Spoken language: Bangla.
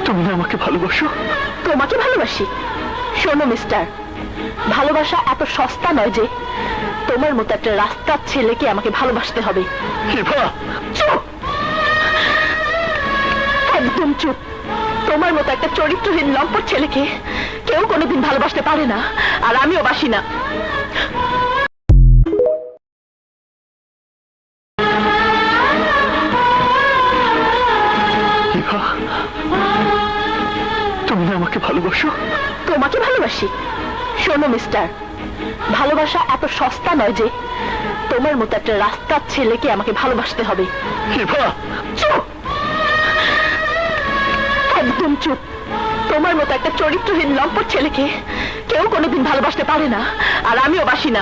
তুমি না আমাকে ভালোবাসো? তোমাকে ভালোবাসি? শোনো মিস্টার, ভালোবাসা এত সস্তা নয় যে তোমার মতো একটা রাস্তার ছেলেকে আমাকে ভালোবাসতে হবে। ইভা, চুপ, একদম চুপ। তোমার মতো একটা চরিত্রহীন লম্পট ছেলেকে কেউ কোনোদিন ভালোবাসতে পারে না, আর আমিও বাসি না। ইভা, তুমি না আমাকে ভালোবাসো? তোমাকে ভালোবাসি? শোনো মিস্টার, ভালোবাসা এত সস্তা নয় যে তোমার মতো একটা রাস্তার ছেলেকে আমাকে ভালোবাসতে হবে। ইভা, চুপ, একদম চুপ। তোমার মতো একটা চরিত্রহীন লম্পট ছেলেকে কেউ কোনোদিন ভালোবাসতে পারে না, আর আমিও বাসি না।